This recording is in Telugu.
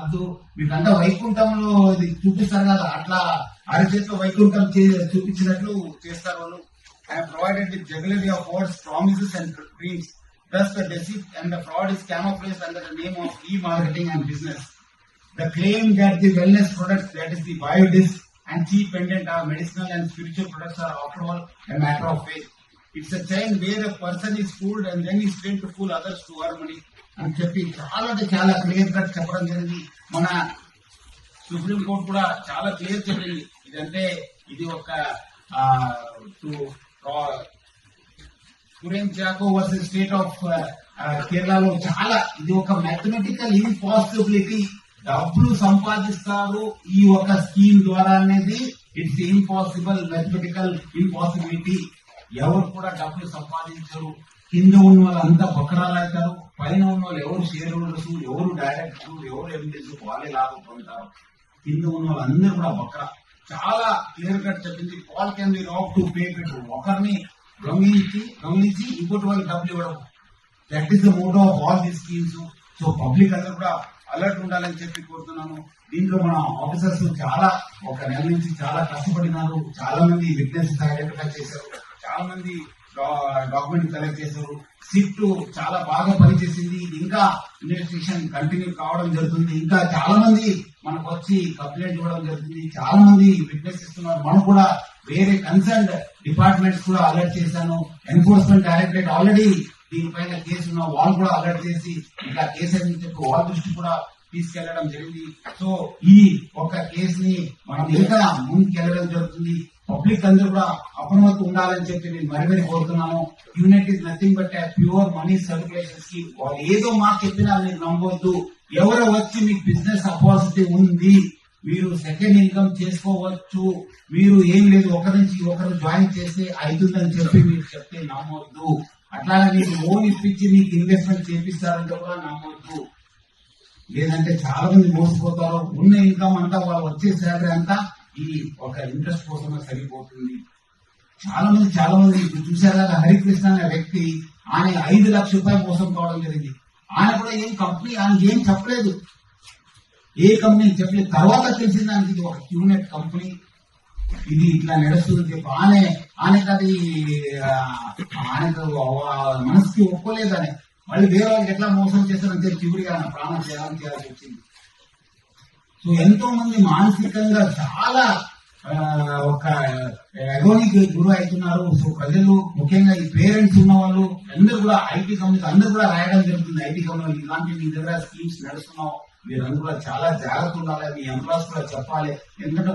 వద్దు, మీకంతా వైకుంఠంలో ఇది చూపిస్తారు కదా, అట్లా అరచేతిలో వైకుంఠం చూపించినట్లు చేస్తారు వాళ్ళు. I'm provided with jugglery of words, promises and dreams. Thus the deceit and the fraud is camouflaged under the name of e-marketing and business. The claim that the wellness products, that is the biodisc and cheap pendant, are medicinal and spiritual products are after all a matter of faith. It's a chain where a person is fooled and then is trained to fool others to earn money. అని చెప్పి చాలా క్లియర్ కట్ చెప్పడం జరిగింది. మన సుప్రీం కోర్టు కూడా చాలా క్లియర్ చెప్పింది. ఇదంటే ఇది ఒక చాకో వర్సెస్ స్టేట్ ఆఫ్ కేరళలో చాలా ఇది ఒక మ్యాథమెటికల్ ఇంపాసిబిలిటీ. డబ్బులు సంపాదిస్తారు ఈ ఒక స్కీమ్ ద్వారా అనేది ఇట్స్ ఇంపాసిబుల్, మ్యాథమెటికల్ ఇంపాసిబిలిటీ. ఎవరు కూడా డబ్బులు సంపాదించరు. కింద ఉన్న వాళ్ళు అంతా బకరాలు అవుతారు, పైన ఉన్న వాళ్ళు ఎవరు షేర్ హోల్డర్స్, ఎవరు డైరెక్టర్లు, ఎవరు ఎంపీస్ వాళ్ళే లాభం పొందుతారు. కింద ఉన్న వాళ్ళందరూ కూడా బకరా. చాలా క్లియర్ కట్ చెప్పింది. All can be rob to pay పెట్టు, ఒకరిని గమనించి ఇంకోటి వాళ్ళకి డబ్బులు ఇవ్వడం. That is the motto of all the schemes. So public అందరూ కూడా అలర్ట్ ఉండాలని చెప్పి కోరుతున్నాను. దీంట్లో మన ఆఫీసర్స్ చాలా ఒక నెల నుంచి చాలా కష్టపడినారు. చాలా మంది విట్నెస్ ఐడెంటిఫై చేశారు, చాలా మంది డాక్యుమెంట్ కలెక్ట్ చేశారు. సిట్ చాలా బాగా పనిచేసింది. ఇది ఇంకా ఇన్వెస్టిగేషన్ కంటిన్యూ కావడం జరుగుతుంది. ఇంకా చాలా మంది మనకు వచ్చి కంప్లైంట్ ఇవ్వడం జరుగుతుంది. చాలా మంది విట్నెస్ ఇస్తున్నారు. మనం కూడా వేరే కన్సర్న్ డిపార్ట్మెంట్స్ కూడా అలర్ట్ చేశాను. ఎన్ఫోర్స్మెంట్ డైరెక్టరేట్ ఆల్రెడీ దీనిపైన కేసు ఉన్న వాళ్ళు కూడా అలర్ట్ చేసి ఇట్లా కేసు అని చెప్పి వాళ్ళ దృష్టి కూడా తీసుకెళ్లడం జరిగింది. సో ఈ ఒక కేసుని మనం ఇంకా ముందుకెళ్లడం జరుగుతుంది. పబ్లిక్ అందరూ కూడా అప్రమత్తం ఉండాలని చెప్పి నేను మరీ కోరుతున్నాను. Unit is nothing but pure money circulation scheme. వాళ్ళు ఏదో మాట చెప్పినా మీరు నమ్మవద్దు. ఎవరో వచ్చి మీకు బిజినెస్ అపాసిటీ ఉంది, మీరు సెకండ్ ఇన్కమ్ చేసుకోవచ్చు, మీరు ఏం లేదు ఒకరి నుంచి ఒకరు జాయిన్ చేస్తే అవుతుందని చెప్పి మీరు చెప్తే నమ్మవద్దు. అట్లాగే మీకు లోన్ ఇప్పించి మీకు ఇన్వెస్ట్మెంట్ చేపిస్తారంటే కూడా నమ్మవద్దు. లేదంటే చాలా మంది మోసపోతారు. ఉన్న ఇన్కమ్ అంతా వాళ్ళు వచ్చే శాలరీ అంతా ఈ ఒక ఇంట్రెస్ట్ కోసమే సరిపోతుంది. చాలా మంది ఇప్పుడు చూసారా, హరికృష్ణ అనే వ్యక్తి ఆయన 5 లక్షల రూపాయలు మోసం కావడం జరిగింది. ఆయన కూడా ఏం కంపెనీ ఆయనకి ఏం చెప్పలేదు, ఏ కంపెనీ చెప్పలేదు. తర్వాత తెలిసింది దానికి ఇది ఒక క్యూనెట్ కంపెనీ, ఇది ఇట్లా నడుస్తుంది చెప్పి ఆయనకు అది ఆయనకు మనసుకి ఒప్పుకోలేదని మళ్ళీ వేరే వాళ్ళకి ఎట్లా మోసం చేస్తారని చెప్పి చివరిగా ఆయన ప్రాణం చేయాల్సి వచ్చింది. సో ఎంతో మంది మానసికంగా చాలా ఒక ఎగోనికి గురి అవుతున్నారు. సో ప్రజలు ముఖ్యంగా ఈ పేరెంట్స్ ఉన్న వాళ్ళు అందరూ కూడా ఐటీ కంపెనీస్ అందరూ కూడా రాయడం జరుగుతుంది. ఐటీ కంపెనీలు ఇలాంటి మీ దగ్గర స్కీమ్స్ నడుస్తున్నావు, మీరందరూ కూడా చాలా జాగ్రత్త ఉండాలి. మీ ఎంప్లాయీస్ కూడా చెప్పాలి. ఎందుకంటే